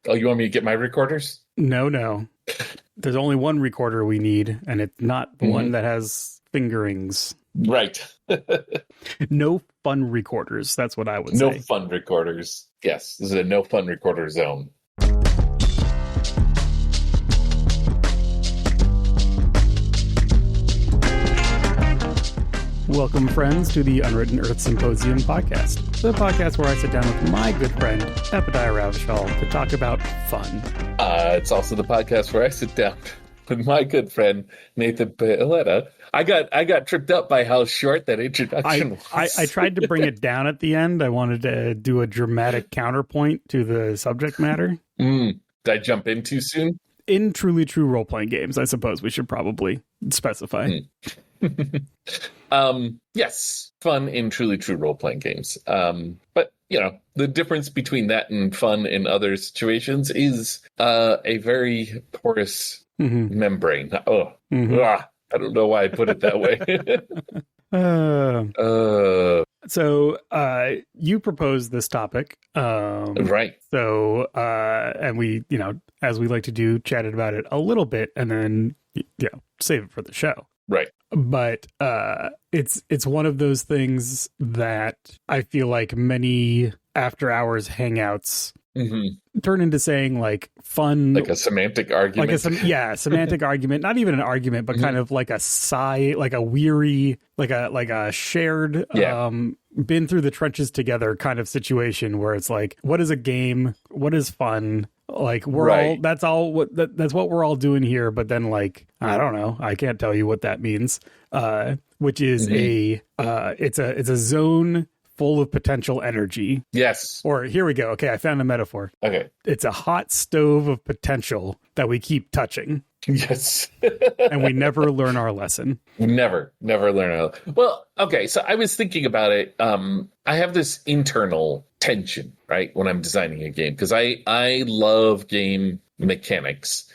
Oh, you want me to get my recorders? No. There's only one recorder we need, and it's not the one that has fingerings. Right. No fun recorders. That's what I would No say. fun recorders. Yes, this is a no fun recorder zone. Welcome, friends, to the Unwritten Earth Symposium podcast, the podcast where I sit down with my good friend, Epadiah Ravishal, to talk about fun. It's also the podcast where I sit down with my good friend, Nathan Paoletta. I got tripped up by how short that introduction was. I tried to bring it down at the end. I wanted to do a dramatic counterpoint to the subject matter. Did I jump in too soon? In truly true role-playing games, I suppose we should probably specify. Yes, fun in truly true role-playing games. But, you know, the difference between that and fun in other situations is a very porous membrane. I don't know why I put it that way. So you proposed this topic. Right. So, and we, as we like to do, chatted about it a little bit and then, save it for the show. Right. But it's one of those things that I feel like many after hours hangouts turn into saying like fun, like a semantic argument, semantic argument, not even an argument, but kind of like a sigh, like a weary, like a shared, been through the trenches together kind of situation where it's like, what is a game? What is fun? Like that's what we're all doing here. But then like, I don't know, I can't tell you what that means. Which is it's a zone full of potential energy. Yes. Or here we go. Okay, I found a metaphor. Okay. It's a hot stove of potential that we keep touching. Yes. And we never learn our lesson. Never learn. Well, okay, so I was thinking about it. I have this internal tension, right, when I'm designing a game, because I love game mechanics.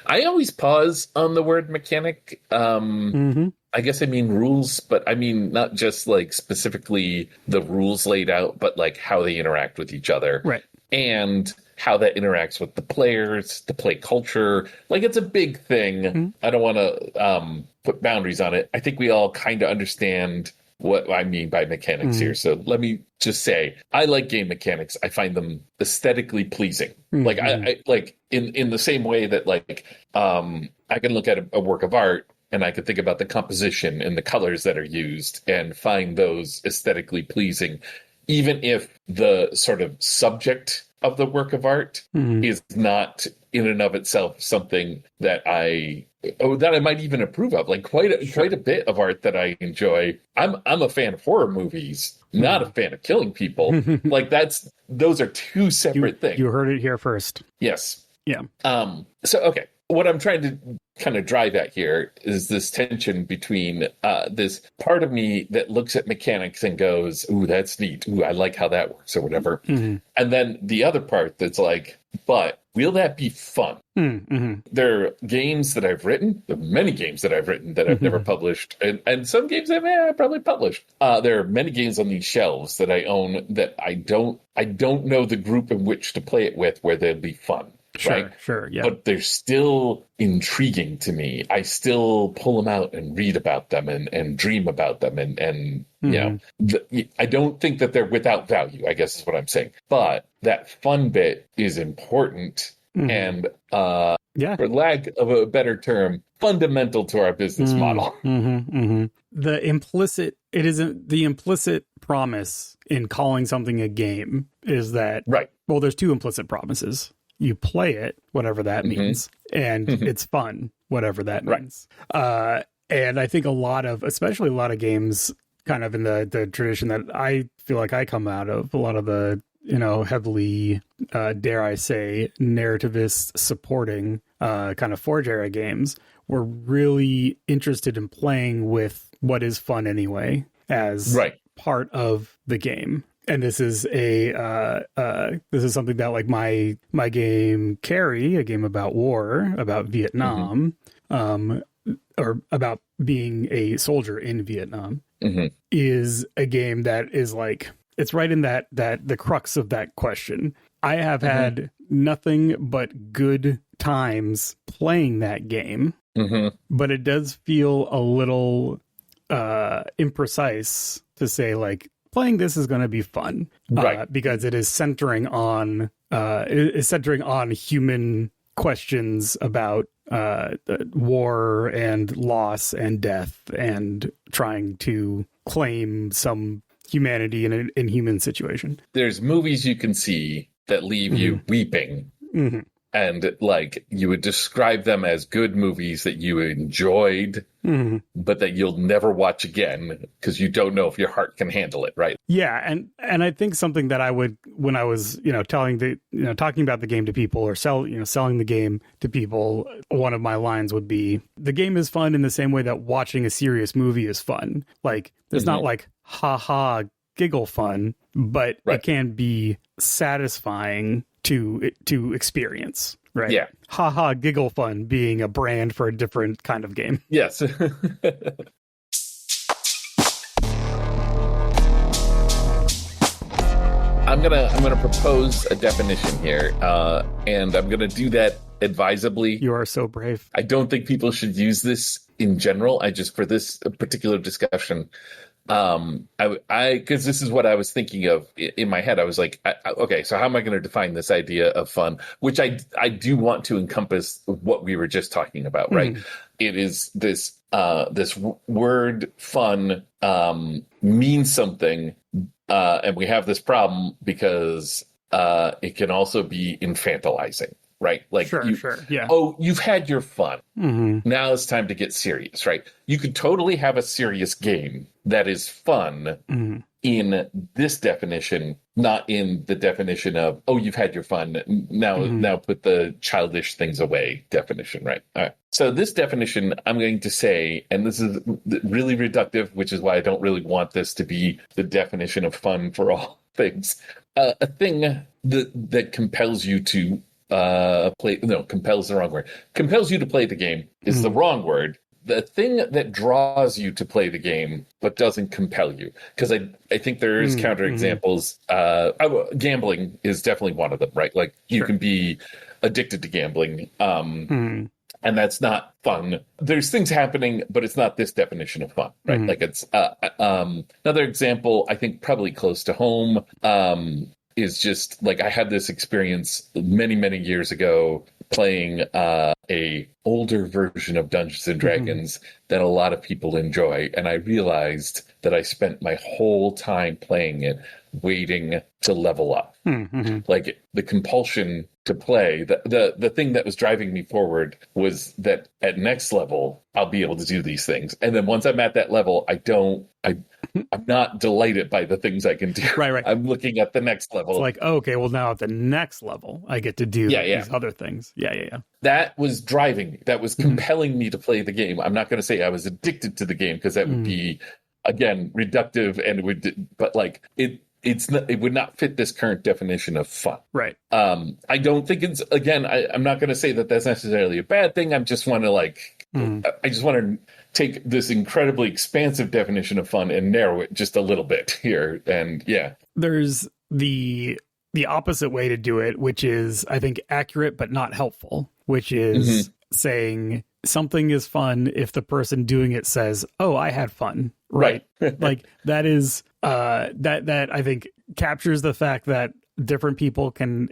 I always pause on the word mechanic. I guess I mean rules, but I mean not just like specifically the rules laid out, but like how they interact with each other. Right. And how that interacts with the players, the play culture. Like, it's a big thing. I don't want to put boundaries on it. I think we all kind of understand what I mean by mechanics here. So let me just say, I like game mechanics. I find them aesthetically pleasing. Like, I like in the same way that like I can look at a work of art and I could think about the composition and the colors that are used and find those aesthetically pleasing, even if the sort of subject of the work of art is not in and of itself something that I might even approve of. Like quite a bit of art that I enjoy. I'm a fan of horror movies, not a fan of killing people. Like those are two separate things. You heard it here first. Yes. Yeah. So okay. What I'm trying to kind of drive at here is this tension between this part of me that looks at mechanics and goes, ooh, that's neat. Ooh, I like how that works or whatever. And then the other part that's like, but will that be fun? There are games that I've written, there are many games that I've written that I've never published, and some games I probably published. There are many games on these shelves that I own that I don't know the group in which to play it with where they'll be fun. Sure, yeah. But they're still intriguing to me. I still pull them out and read about them and dream about them. And you know, I don't think that they're without value, I guess is what I'm saying. But that fun bit is important and, for lack of a better term, fundamental to our business model. The implicit promise in calling something a game is that, well, there's two implicit promises. You play it, whatever that means, and it's fun, whatever that means. And I think especially a lot of games kind of in the tradition that I feel like I come out of, a lot of the, heavily, dare I say, narrativist supporting kind of Forge era games were really interested in playing with what is fun anyway as part of the game. And this is something that like my game Carrie, a game about war, about Vietnam, or about being a soldier in Vietnam, is a game that is like, it's right in that the crux of that question. I have had nothing but good times playing that game. But it does feel a little imprecise to say, like, playing this is going to be fun, because it is centering on human questions about war and loss and death and trying to claim some humanity in an inhuman situation. There's movies you can see that leave you weeping. And like, you would describe them as good movies that you enjoyed, but that you'll never watch again because you don't know if your heart can handle it, right? Yeah, and I think something that I would, when I was talking about the game to people or selling the game to people, one of my lines would be, the game is fun in the same way that watching a serious movie is fun. Like, there's not like ha giggle fun, but it can be satisfying to experience, right? Yeah. Haha giggle fun being a brand for a different kind of game. Yes. I'm gonna propose a definition here, and I'm gonna do that advisably. You are so brave. I don't think people should use this in general. I just, for this particular discussion, because this is what I was thinking of in my head. I was like, okay, so how am I going to define this idea of fun? Which I do want to encompass what we were just talking about, right? It is this word fun means something, and we have this problem because it can also be infantilizing. Right? Like, sure. Yeah. Oh, you've had your fun. Now it's time to get serious, right? You could totally have a serious game that is fun in this definition, not in the definition of, oh, you've had your fun. Now put the childish things away definition, right? All right. So this definition, I'm going to say, and this is really reductive, which is why I don't really want this to be the definition of fun for all things. A thing that compels you to compels the wrong word. Compels you to play the game is the wrong word. The thing that draws you to play the game but doesn't compel you, because I think there is counterexamples. Gambling is definitely one of them, right? Like, you can be addicted to gambling, and that's not fun. There's things happening, but it's not this definition of fun, right? Like, it's another example, I think probably close to home, is just like, I had this experience many years ago playing a older version of Dungeons and Dragons that a lot of people enjoy, and I realized that I spent my whole time playing it waiting to level up. Like, the compulsion to play, the thing that was driving me forward was that at next level I'll be able to do these things, and then once I'm at that level, I'm not delighted by the things I can do. Right. I'm looking at the next level. It's like, okay, well, now at the next level, I get to do these other things. Yeah. That was driving me. That was compelling me to play the game. I'm not going to say I was addicted to the game, because that would be, again, reductive, and but like, it would not fit this current definition of fun. Right. I don't think it's, again, I'm not going to say that that's necessarily a bad thing. I just want to take this incredibly expansive definition of fun and narrow it just a little bit here. And there's the opposite way to do it, which is, I think, accurate but not helpful, which is saying something is fun if the person doing it says, oh, I had fun. Right. Like, that is that I think captures the fact that different people can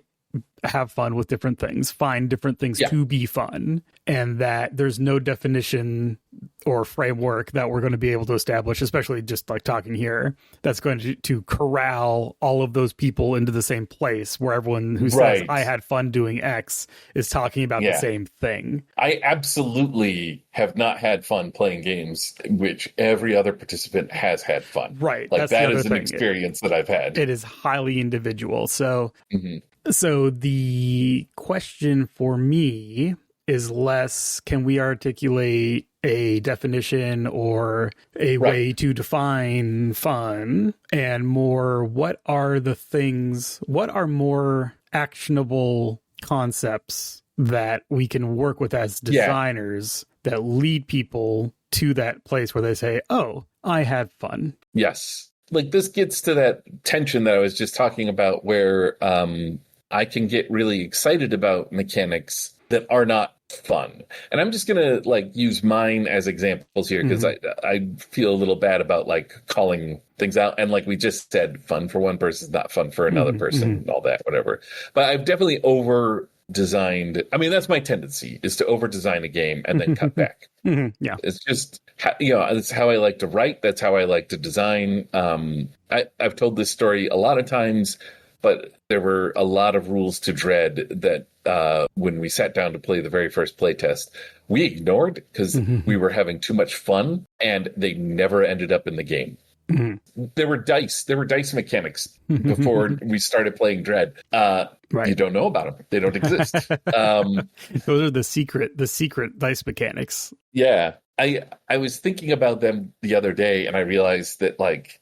have fun with different things, find different things to be fun, and that there's no definition or framework that we're going to be able to establish, especially just like talking here, that's going to corral all of those people into the same place where everyone who says I had fun doing X is talking about the same thing. I absolutely have not had fun playing games which every other participant has had fun. Right. Like, that is an experience that I've had. It is highly individual. So So the question for me is less, can we articulate a definition or a way to define fun, and more, what are more actionable concepts that we can work with as designers that lead people to that place where they say, oh, I had fun. Yes. Like, this gets to that tension that I was just talking about, where I can get really excited about mechanics that are not fun. And I'm just gonna like use mine as examples here because I feel a little bad about like calling things out. And like we just said, fun for one person is not fun for another person and all that, whatever. But I've definitely over designed. I mean, that's my tendency, is to over design a game and then cut back. Yeah, it's just it's how I like to write. That's how I like to design. I've told this story a lot of times, but there were a lot of rules to Dread that when we sat down to play the very first playtest, we ignored because we were having too much fun, and they never ended up in the game. There were dice mechanics before we started playing Dread. Right. You don't know about them. They don't exist. Those are the secret dice mechanics. Yeah. I was thinking about them the other day, and I realized that like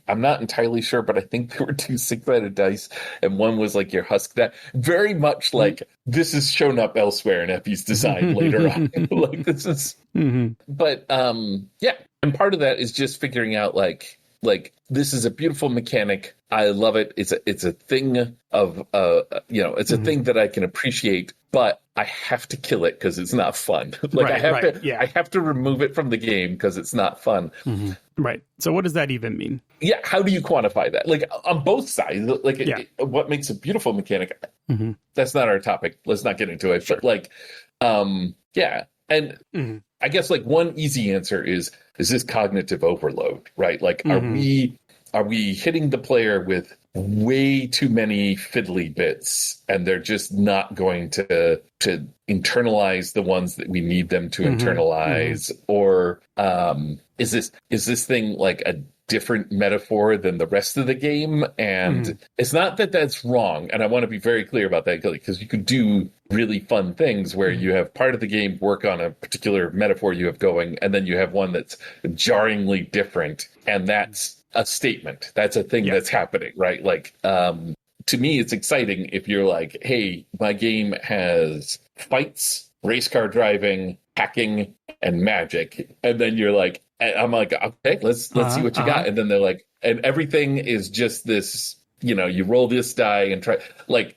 I'm not entirely sure, but I think there were 2 6-sided dice, and one was like your husk die. Very much like this has shown up elsewhere in Epi's design later on. Like this is, but yeah, and part of that is just figuring out like this is a beautiful mechanic. I love it. It's a thing of it's a thing that I can appreciate, but I have to kill it because it's not fun. Like I have to remove it from the game because it's not fun. Right. So what does that even mean? Yeah. How do you quantify that? Like on both sides, like what makes a beautiful mechanic? That's not our topic. Let's not get into it. Sure. But like, yeah. And I guess like one easy answer is this cognitive overload, right? Like, are we hitting the player with way too many fiddly bits, and they're just not going to internalize the ones that we need them to internalize? Or is this thing like a different metaphor than the rest of the game? And it's not that that's wrong, and I want to be very clear about that, because you could do really fun things where you have part of the game work on a particular metaphor you have going, and then you have one that's jarringly different, and that's a statement. That's a thing that's happening, right? Like, to me, it's exciting if you're like, hey, my game has fights, race car driving, hacking, and magic. And then you're like, I'm like, okay, let's see what you got. And then they're like, and everything is just this, you roll this die and try, like,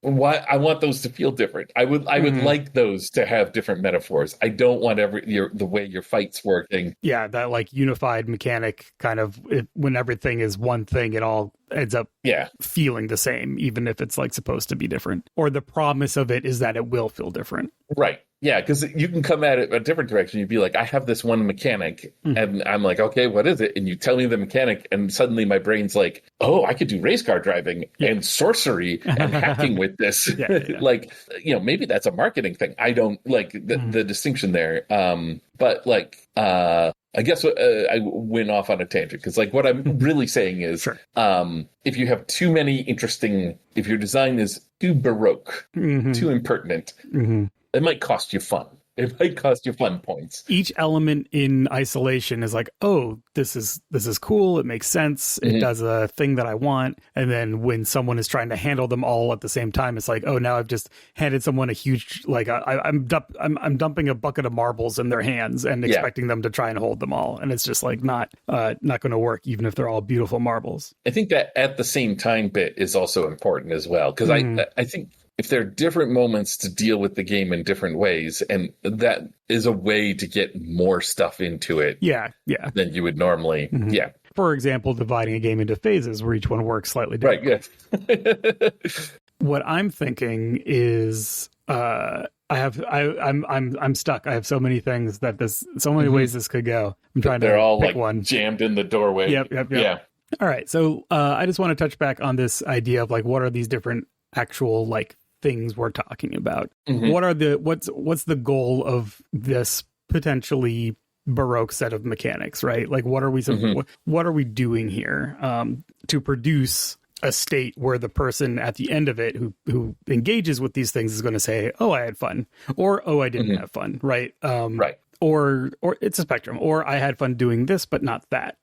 why I want those to feel different. I would like those to have different metaphors. I don't want the way your fight's working. Yeah, that like unified mechanic kind of, when everything is one thing, it all ends up feeling the same, even if it's like supposed to be different. Or the promise of it is that it will feel different. Right. Yeah, because you can come at it a different direction. You'd be like, I have this one mechanic, and I'm like, okay, what is it? And you tell me the mechanic, and suddenly my brain's like, oh, I could do race car driving and sorcery and hacking with this. Like, maybe that's a marketing thing. I don't like the distinction there. But like, I guess I went off on a tangent, because like what I'm really saying is, if you have too many if your design is too baroque, too impertinent, it might cost you fun. It might cost you fun points. Each element in isolation is like, oh, this is cool. It makes sense. It does a thing that I want. And then when someone is trying to handle them all at the same time, it's like, oh, now I've just handed someone a huge, like I'm dumping a bucket of marbles in their hands and expecting them to try and hold them all. And it's just like not going to work, even if they're all beautiful marbles. I think that at the same time bit is also important as well, because I think if there are different moments to deal with the game in different ways, and that is a way to get more stuff into it than you would normally. For example, dividing a game into phases where each one works slightly different. What I'm thinking is I'm stuck. I have so many things so many ways this could go. I'm trying They're to all pick like one. Jammed in the doorway. Yep. Yeah. All right. So I just want to touch back on this idea of like, what are these different actual like things we're talking about? What's the goal of this potentially baroque set of mechanics, right? Like what are we doing here to produce a state where the person at the end of it who engages with these things is going to say, oh, I had fun, or oh, I didn't have fun, right? Or it's a spectrum, or I had fun doing this but not that,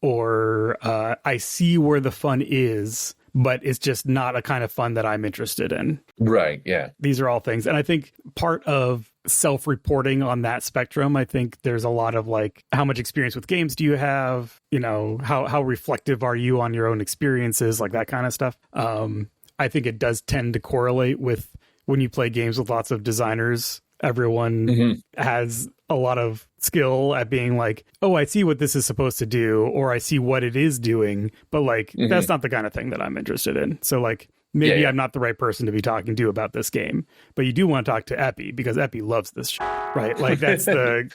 or I see where the fun is, but it's just not a kind of fun that I'm interested in. Right. Yeah. These are all things. And I think part of self-reporting on that spectrum, I think there's a lot of like, how much experience with games do you have? You know, how reflective are you on your own experiences, like that kind of stuff. I think it does tend to correlate with when you play games with lots of designers. Everyone has a lot of skill at being like, oh, I see what this is supposed to do, or I see what it is doing, but like, that's not the kind of thing that I'm interested in. So like, maybe I'm not the right person to be talking to about this game, but you do want to talk to Epi because Epi loves this shit, right? Like that's the...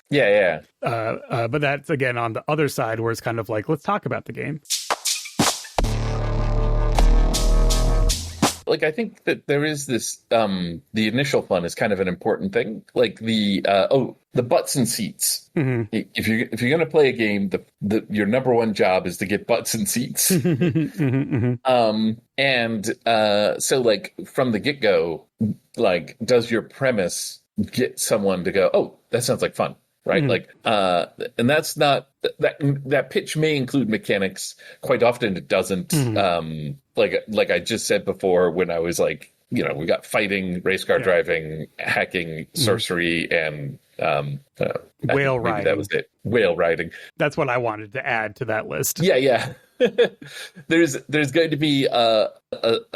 but that's again on the other side where it's kind of like, let's talk about the game. Like, I think that there is this, the initial fun is kind of an important thing. Like the butts and seats. If you're going to play a game, your number one job is to get butts and seats. So like from the get-go, like, does your premise get someone to go, oh, that sounds like fun? Right. Like, and that's not that pitch may include mechanics. Quite often it doesn't. Like I just said before, when I was like, you know, we got fighting, race car driving, hacking, sorcery, and whale riding. That was it. Whale riding. That's what I wanted to add to that list. Yeah. There's going to be a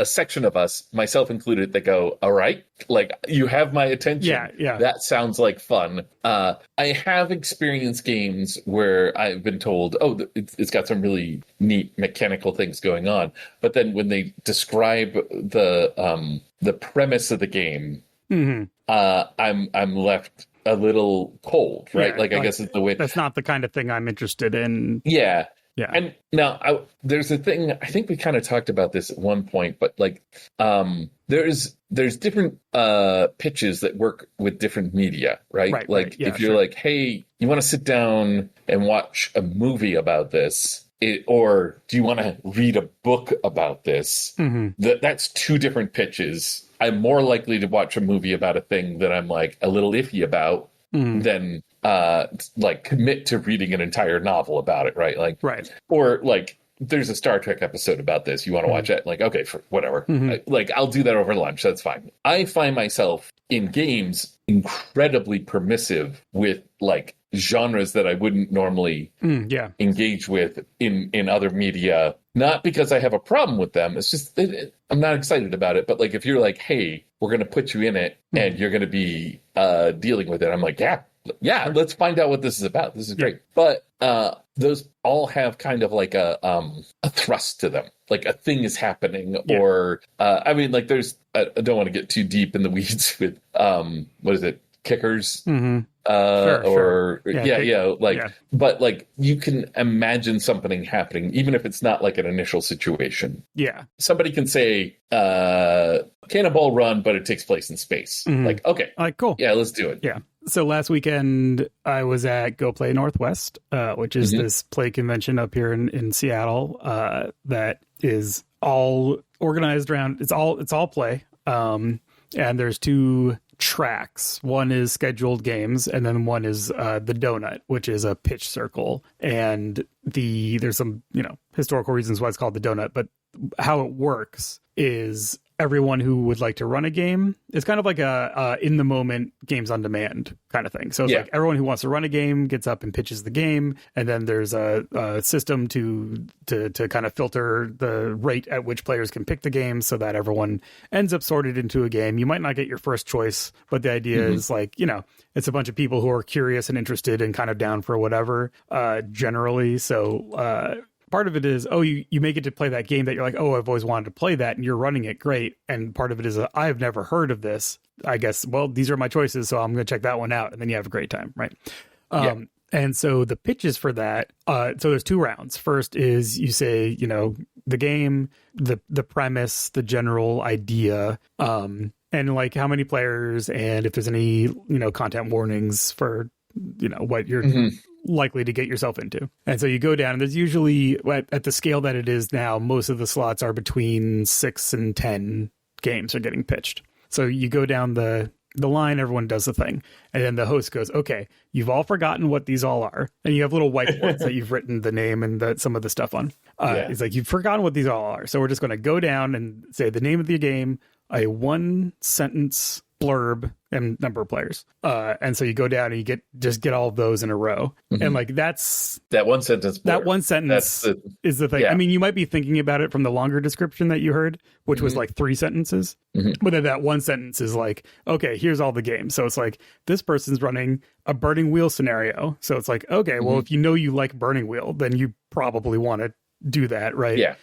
section of us, myself included, that go, all right, like, you have my attention. Yeah. That sounds like fun. I have experienced games where I've been told, oh, it's got some really neat mechanical things going on. But then when they describe the premise of the game, I'm left a little cold, right? Yeah, like, I guess it's the way... That's not the kind of thing I'm interested in. Yeah. Yeah. And now there's a thing, I think we kind of talked about this at one point, but like, there's different pitches that work with different media, right? Like, right. Yeah, if you're like, hey, you want to sit down and watch a movie about this, or do you want to read a book about this? That's two different pitches. I'm more likely to watch a movie about a thing that I'm like a little iffy about than like commit to reading an entire novel about it, right? Like, right. Or like, there's a Star Trek episode about this. You want to watch it? Like, okay, whatever. Like, I'll do that over lunch. That's fine. I find myself in games incredibly permissive with like genres that I wouldn't normally engage with in other media. Not because I have a problem with them. It's just I'm not excited about it. But like, if you're like, hey, we're going to put you in it and you're going to be dealing with it, I'm like, yeah, let's find out what this is about. This is great. But those all have kind of like a thrust to them, like a thing is happening, or I mean, like, there's I don't want to get too deep in the weeds with what is it, kickers, sure. But like, you can imagine something happening, even if it's not like an initial situation. Yeah, somebody can say Cannonball Run, but it takes place in space. Like, okay, like, cool, yeah, let's do it. Yeah. So last weekend I was at Go Play Northwest, which is this play convention up here in Seattle that is all organized around. It's all play, and there's two tracks. One is scheduled games, and then one is the Donut, which is a pitch circle. And there's some historical reasons why it's called the Donut, but how it works is everyone who would like to run a game, it's kind of like a in the moment games on demand kind of thing. So it's like everyone who wants to run a game gets up and pitches the game, and then there's a system to kind of filter the rate at which players can pick the game so that everyone ends up sorted into a game. You might not get your first choice, but the idea is like, it's a bunch of people who are curious and interested and kind of down for whatever generally. So part of it is, you may get to play that game that you're like, I've always wanted to play that, and you're running it great. And part of it is, I've never heard of this. I guess, well, these are my choices, so I'm going to check that one out. And then you have a great time, right? And so the pitches for that, so there's two rounds. First is you say, the game, the premise, the general idea, and like how many players, and if there's any, content warnings for, what you're likely to get yourself into. And so you go down, and there's usually, at the scale that it is now, most of the slots are between 6 and 10 games are getting pitched. So you go down the the line, everyone does the thing. And then the host goes, okay, you've all forgotten what these all are. And you have little whiteboards that you've written the name and some of the stuff on. It's like, you've forgotten what these all are. So we're just going to go down and say the name of the game, a 1-sentence blurb, and number of players. And so you go down and you get all of those in a row. And like, that's that one sentence. That one sentence is the thing. Yeah. I mean, you might be thinking about it from the longer description that you heard, which was like 3 sentences. But then that one sentence is like, okay, here's all the games. So it's like, this person's running a Burning Wheel scenario. So it's like, okay, well, if you know you like Burning Wheel, then you probably want to do that, right? Yeah.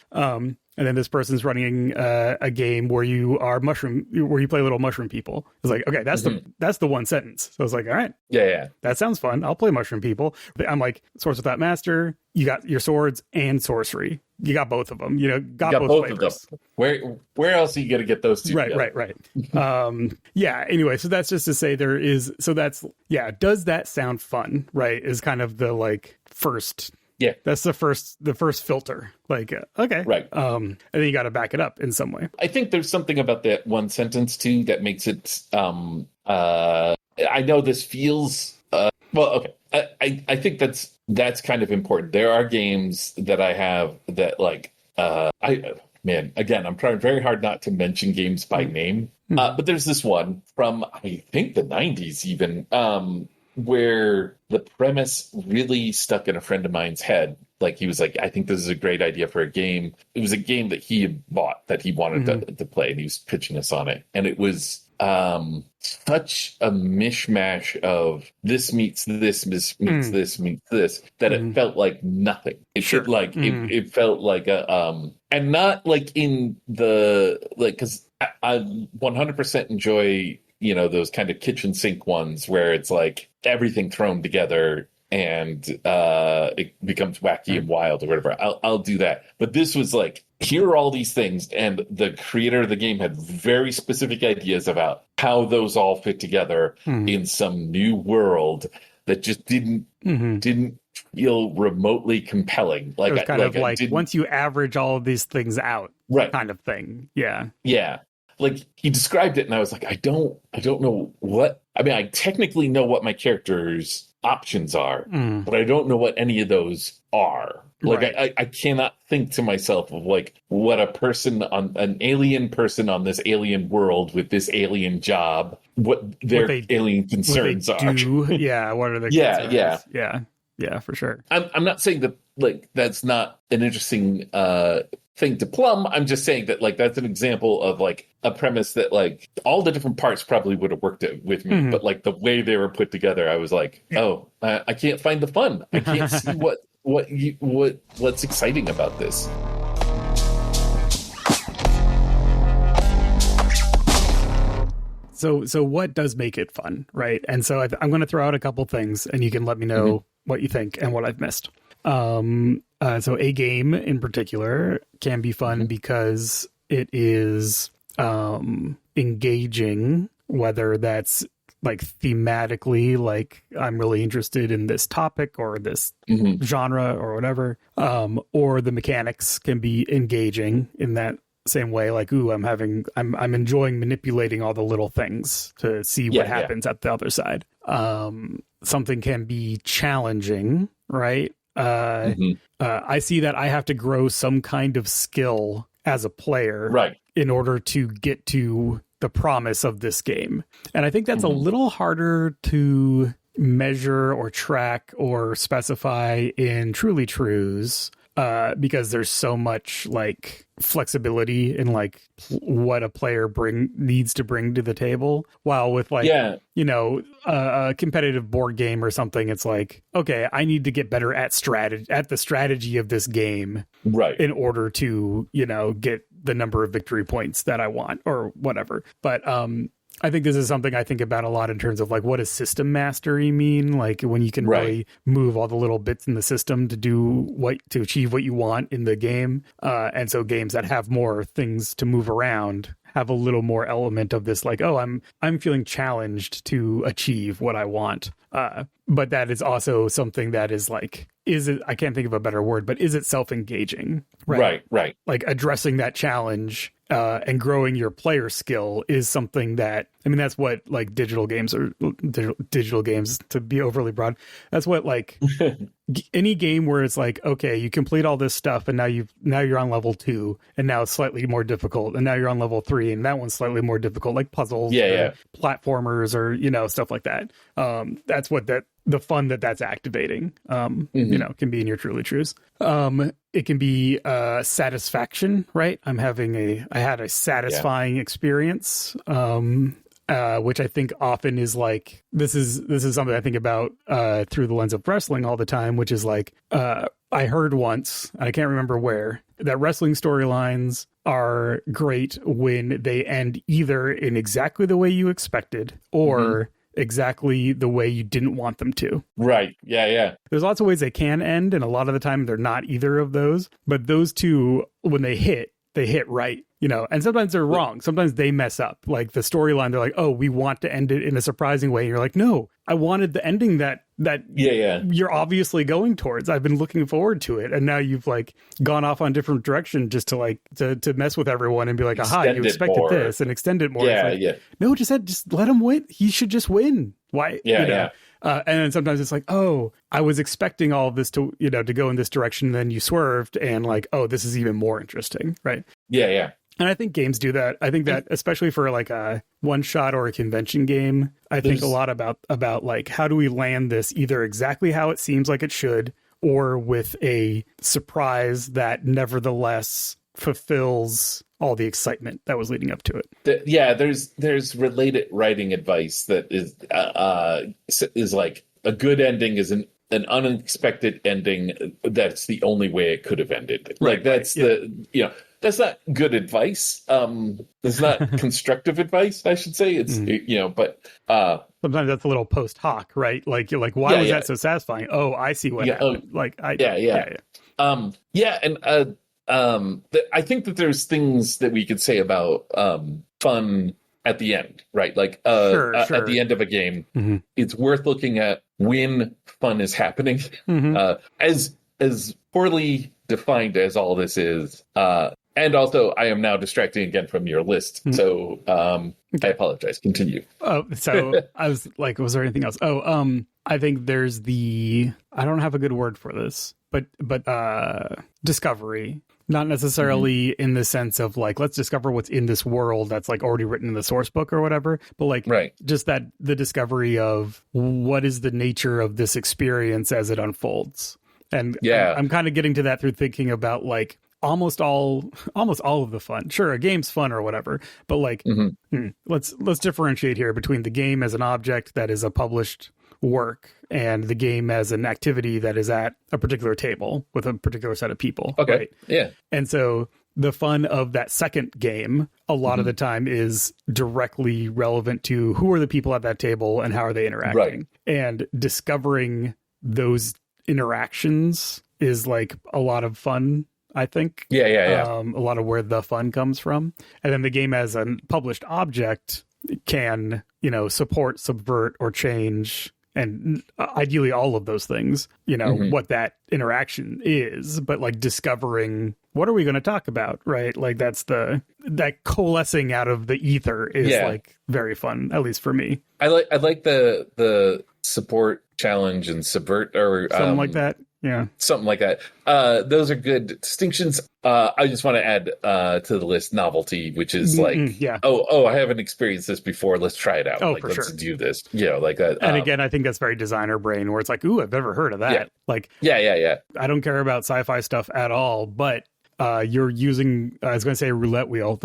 And then this person's running a game where you play little mushroom people. It's like, okay, that's the one sentence. So I was like, all right, yeah, that sounds fun. I'll play mushroom people. I'm like, Swords Without Master. You got your swords and sorcery. You got both of them. Got both flavors. Of them. Where else are you going to get those two? Right. Yeah. Anyway, so that's just to say there is. So that's Does that sound fun? Right. Is kind of the like first. Yeah, that's the first filter. Like, okay, right. And then you got to back it up in some way. I think there's something about that one sentence too that makes it. I know this feels well. Okay, I think that's kind of important. There are games that I have that like again, I'm trying very hard not to mention games by name, but there's this one from I think the 90s even. Where the premise really stuck in a friend of mine's head. Like, he was like, I think this is a great idea for a game. It was a game that he had bought that he wanted to play, and he was pitching us on it. And it was such a mishmash of this meets this, this meets this, meets this, that it felt like nothing. It felt like it felt like a and not like in the like, because I 100% enjoy those kind of kitchen sink ones where it's like everything thrown together and it becomes wacky and wild or whatever. I'll do that. But this was like, here are all these things, and the creator of the game had very specific ideas about how those all fit together in some new world that just didn't feel remotely compelling. Like, it was like once you average all of these things out, right, kind of thing. Yeah. Like, he described it, and I was like, I don't know what. I mean, I technically know what my character's options are, but I don't know what any of those are. Like, right. I cannot think to myself of like what an alien person on this alien world with this alien job, what their alien concerns are. Yeah, what are their concerns? Yeah, for sure. I'm not saying that like that's not an interesting thing to plumb. I'm just saying that like that's an example of like a premise that like all the different parts probably would have worked with me, but like the way they were put together, I was like, I can't find the fun. I can't see what's exciting about this. So what does make it fun, right? And so I'm going to throw out a couple things, and you can let me know what you think and what I've missed. So a game in particular can be fun because it is engaging, whether that's like thematically, like I'm really interested in this topic or this genre or whatever, or the mechanics can be engaging in that same way, like, I'm enjoying manipulating all the little things to see what happens at the other side. Something can be challenging, right? I see that I have to grow some kind of skill as a player, right, in order to get to the promise of this game. And I think that's a little harder to measure or track or specify in Truly Trues, because there's so much like flexibility in like what a player needs to bring to the table. While with like, a competitive board game or something, it's like, okay, I need to get better at the strategy of this game, right, in order to, get the number of victory points that I want or whatever. But, I think this is something I think about a lot in terms of like, what does system mastery mean? Like when you can really move all the little bits in the system to achieve what you want in the game. And so games that have more things to move around have a little more element of this, like, I'm feeling challenged to achieve what I want. But that is also something that is like, I can't think of a better word, but is it self-engaging? Right. Like addressing that challenge and growing your player skill is something that, I mean, that's what like digital games to be overly broad. That's what like any game where it's like, okay, you complete all this stuff and now you're on level 2 and now it's slightly more difficult. And now you're on level 3 and that one's slightly more difficult, like puzzles, platformers, or, you know, stuff like that. That's what the fun that's activating, you know, can be in your truly trues. It can be satisfaction, right? I had a satisfying experience, which I think often is like, this is something I think about through the lens of wrestling all the time, which is like, I heard once, I can't remember where, that wrestling storylines are great when they end either in exactly the way you expected or exactly the way you didn't want them to. Right. Yeah. There's lots of ways they can end, and a lot of the time they're not either of those. But those two, when they hit right, you know, and sometimes they're wrong. Sometimes they mess up. Like the storyline, they're like, oh, we want to end it in a surprising way. And you're like, no, I wanted the ending that you're obviously going towards. I've been looking forward to it. And now you've like gone off on different direction just to like to mess with everyone and be like, aha, you expected this, and extend it more. No, just let him win. He should just win. Why? And then sometimes it's like, oh, I was expecting all of this to go in this direction. And then you swerved and like, oh, this is even more interesting. Right. Yeah. And I think games do that. I think that especially for like a one shot or a convention game, I think a lot about like, how do we land this either exactly how it seems like it should, or with a surprise that nevertheless fulfills all the excitement that was leading up to it. There's related writing advice that is like a good ending is an unexpected ending that's the only way it could have ended. Like that's that's not good advice. That's not constructive advice, I should say. It's but sometimes that's a little post hoc, right? Like you're like, why was that so satisfying? Oh, I see what happened. I think that there's things that we could say about fun at the end, right? Like at the end of a game, it's worth looking at when fun is happening. As poorly defined as all this is, and also I am now distracting again from your list, so I apologize. Continue. Oh, so I was like, was there anything else? I think there's I don't have a good word for this, but discovery. Not necessarily in the sense of like, let's discover what's in this world that's like already written in the source book or whatever, but like just that the discovery of what is the nature of this experience as it unfolds. And I'm kind of getting to that through thinking about like almost all of the fun. Sure, a game's fun or whatever, but like let's differentiate here between the game as an object that is a published work and the game as an activity that is at a particular table with a particular set of people. Okay. Right? Yeah. And so the fun of that second game a lot of the time is directly relevant to who are the people at that table and how are they interacting. Right. And discovering those interactions is like a lot of fun, I think. Yeah. A lot of where the fun comes from. And then the game as a published object can, support, subvert, or change, and ideally all of those things, what that interaction is, but like discovering what are we going to talk about, right? Like that coalescing out of the ether is like very fun, at least for me. I like the support, challenge, and subvert, or something like that. Yeah, something like that. Those are good distinctions. I just want to add to the list novelty, which is like, I haven't experienced this before. Let's try it out. Oh, like, for let's sure. do this. Like that. And again, I think that's very designer brain, where it's like, ooh, I've never heard of that. Yeah. Like, yeah. I don't care about sci-fi stuff at all, but you're using, I was going to say a roulette wheel.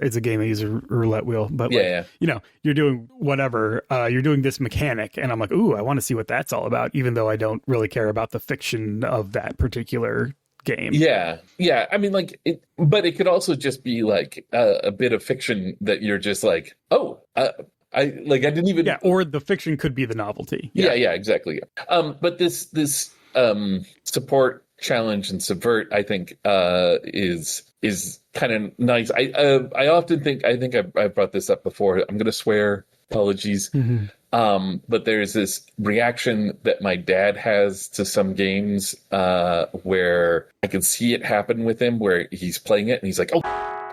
It's a game that uses a roulette wheel, but you're doing whatever. You're doing this mechanic, and I'm like, ooh, I want to see what that's all about, even though I don't really care about the fiction of that particular game. Yeah. I mean, like, but it could also just be like a bit of fiction that you're just like, I didn't even. Yeah, or the fiction could be the novelty. Yeah, exactly. But this support, challenge, and subvert, I think, is kind of nice. I often think I brought this up before. I'm going to swear. Apologies. But there's this reaction that my dad has to some games where I can see it happen with him, where he's playing it and he's like, oh.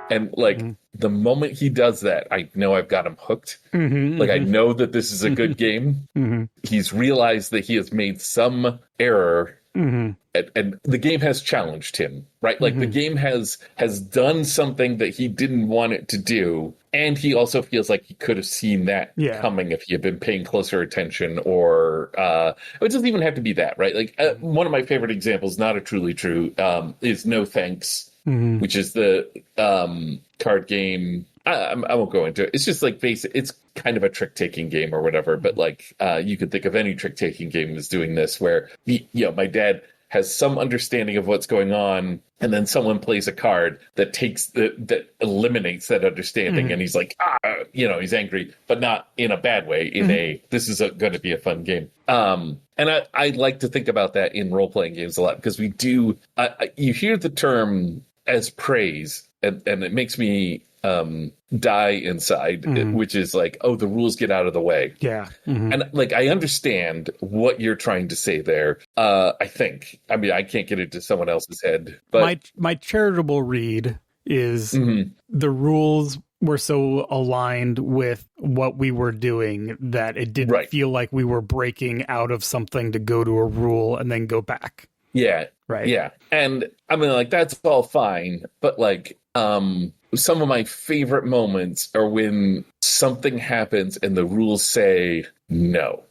And like the moment he does that, I know I've got him hooked. Like I know that this is a good game. He's realized that he has made some error. And the game has challenged him, right? Like the game has done something that he didn't want it to do. And he also feels like he could have seen that coming if he had been paying closer attention, or it doesn't even have to be that, right? Like one of my favorite examples, not a truly true, is No Thanks, which is the card game. I won't go into it. It's just like basic. It's kind of a trick-taking game or whatever. But like you could think of any trick-taking game as doing this, where my dad has some understanding of what's going on, and then someone plays a card that that eliminates that understanding, and he's like, he's angry, but not in a bad way. This is going to be a fun game. And I like to think about that in role-playing games a lot, because we do. You hear the term as praise, and it makes me die inside, which is like, oh, the rules get out of the way. And like I understand what you're trying to say there. I think, I mean, I can't get into someone else's head, but my charitable read is the rules were so aligned with what we were doing that it didn't feel like we were breaking out of something to go to a rule and then go back. And I mean, like, that's all fine, but like some of my favorite moments are when something happens and the rules say no.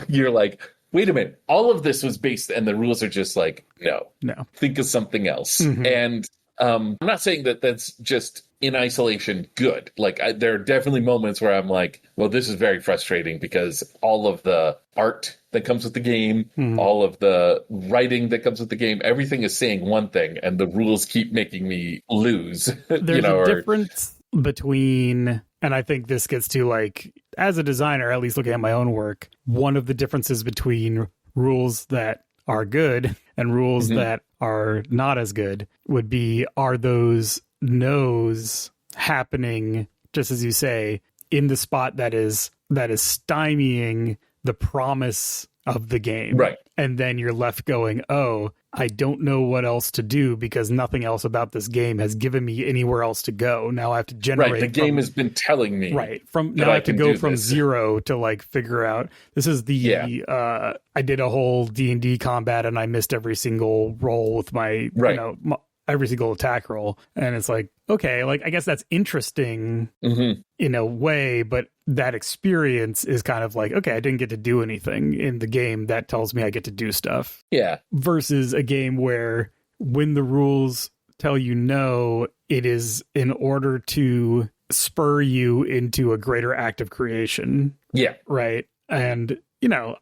You're like, wait a minute, all of this was based, and the rules are just like, no, think of something else. And I'm not saying that that's just in isolation good. Like there are definitely moments where I'm like, well, this is very frustrating, because all of the art that comes with the game, all of the writing that comes with the game, everything is saying one thing, and the rules keep making me lose. There's a difference between, and I think this gets to, like, as a designer, at least looking at my own work, one of the differences between rules that are good and rules that are not as good would be, are those no's happening, just as you say, in the spot that is stymieing the promise of the game. And then you're left going, oh, I don't know what else to do, because nothing else about this game has given me anywhere else to go. Now I have to generate. The game has been telling me. Now I have to go from zero to like figure out. This is the I did a whole D&D combat and I missed every single roll with my every single attack roll, and it's like, okay, like I guess that's interesting in a way, but that experience is kind of like, okay, I didn't get to do anything in the game that tells me I get to do stuff. Versus a game where when the rules tell you no, it is in order to spur you into a greater act of creation. And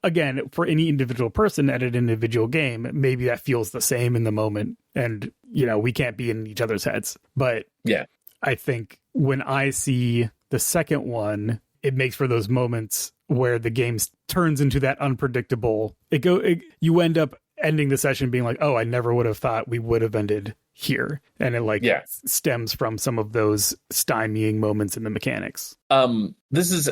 again, for any individual person at an individual game, maybe that feels the same in the moment, and we can't be in each other's heads. But I think when I see the second one, it makes for those moments where the game turns into that unpredictable. You end up ending the session being like, oh, I never would have thought we would have ended here. And it stems from some of those stymieing moments in the mechanics. This is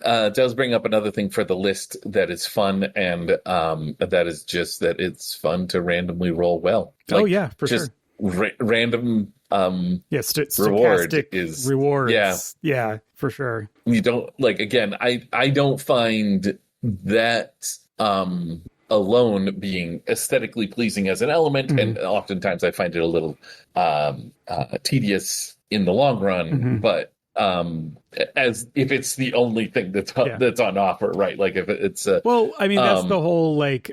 does bring up another thing for the list that is fun, and that is just that it's fun to randomly roll well. For sure. Random stochastic rewards. For sure. You don't, like, again, I don't find that alone being aesthetically pleasing as an element, and oftentimes I find it a little tedious in the long run, but as if it's the only thing that's on offer, right? Like if it's that's the whole, like,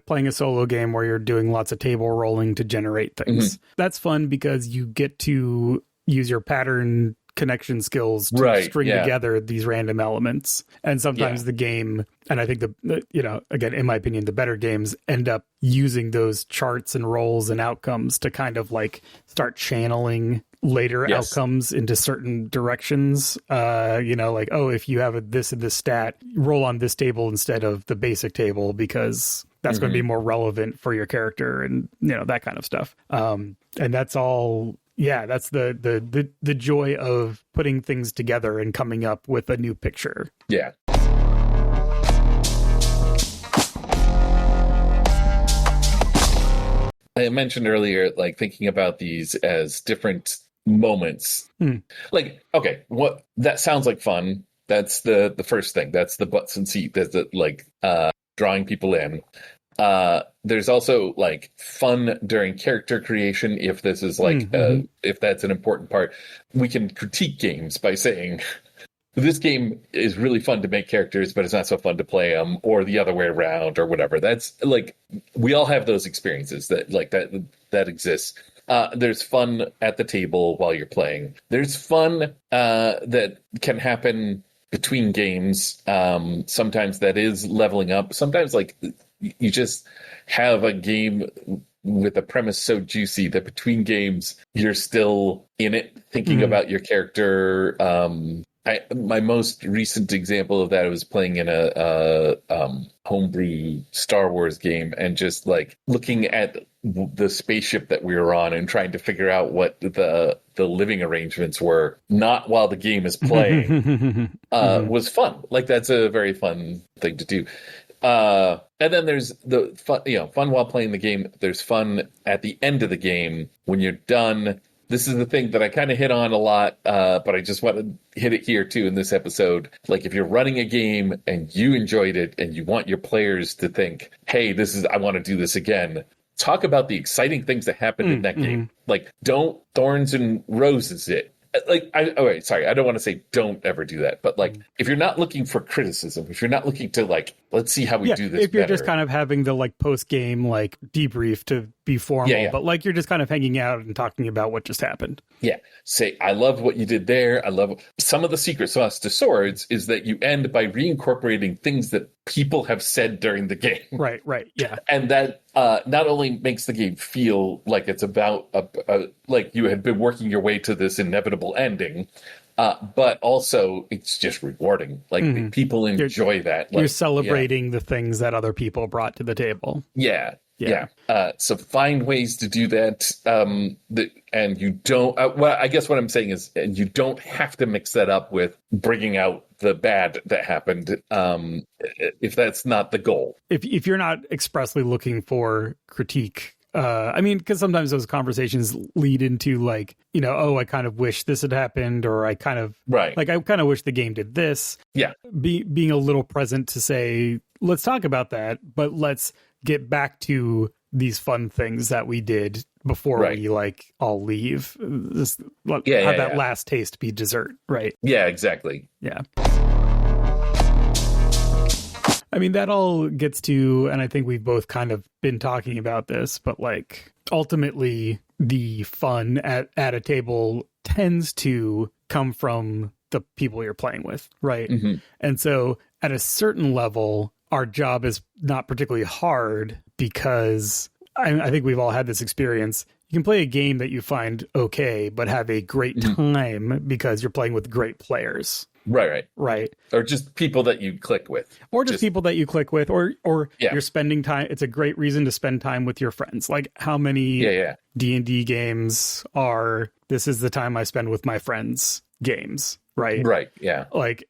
playing a solo game where you're doing lots of table rolling to generate things. That's fun because you get to use your pattern connection skills to string together these random elements. And sometimes the game, and I think again, in my opinion, the better games end up using those charts and rolls and outcomes to kind of like start channeling later outcomes into certain directions. Like, oh, if you have this and this stat, roll on this table instead of the basic table, because that's going to be more relevant for your character, and that kind of stuff. And that's all. Yeah, that's the joy of putting things together and coming up with a new picture. Yeah. I mentioned earlier, like, thinking about these as different moments. Like, okay, what that sounds like fun. That's the first thing. That's the butts and seat. That's the like drawing people in. There's also like fun during character creation. If this is like if that's an important part, we can critique games by saying this game is really fun to make characters, but it's not so fun to play them, or the other way around, or whatever. That's like, we all have those experiences that exists. There's fun at the table while you're playing. There's fun that can happen between games. Sometimes that is leveling up. Sometimes like you just have a game with a premise so juicy that between games you're still in it, thinking about your character. My most recent example of that, I was playing in a homebrew Star Wars game and just like looking at the spaceship that we were on and trying to figure out what the living arrangements were, not while the game is playing, was fun. Like, that's a very fun thing to do. And then there's the fun, fun while playing the game. There's fun at the end of the game when you're done. This is the thing that I kind of hit on a lot, but I just want to hit it here too in this episode. Like, if you're running a game and you enjoyed it and you want your players to think, hey, I want to do this again, talk about the exciting things that happened in that game. Like, don't thorns and roses it. Like, I don't want to say don't ever do that, but like, if you're not looking for criticism, if you're not looking to like, let's see how we do this, if you're just kind of having the like post game like debrief to be formal, but like you're just kind of hanging out and talking about what just happened. Say, I love what you did there. I love some of the secret sauce to Swords is that you end by reincorporating things that people have said during the game. Right. Yeah. And that not only makes the game feel like it's about like you had been working your way to this inevitable ending, but also it's just rewarding. Like, people enjoy that. Like, you're celebrating the things that other people brought to the table. Yeah. So find ways to do that. And you don't, well, I guess what I'm saying is, and you don't have to mix that up with bringing out the bad that happened, if that's not the goal. If you're not expressly looking for critique, I mean, because sometimes those conversations lead into like, I kind of wish this had happened, or I kind of like, I kind of wish the game did this. Yeah. Being a little present to say, let's talk about that, but let's get back to these fun things that we did before we like all leave. Have that last taste be dessert, right? Yeah, exactly. Yeah. I mean, that all gets to, and I think we've both kind of been talking about this, but like ultimately the fun at a table tends to come from the people you're playing with, right? And so at a certain level, our job is not particularly hard because I think we've all had this experience. You can play a game that you find okay, but have a great time because you're playing with great players. Right. Or just people that you click with. Or just people that you click with, or you're spending time. It's a great reason to spend time with your friends. Like, how many D&D games are, this is the time I spend with my friends games, right? Right, yeah. Like,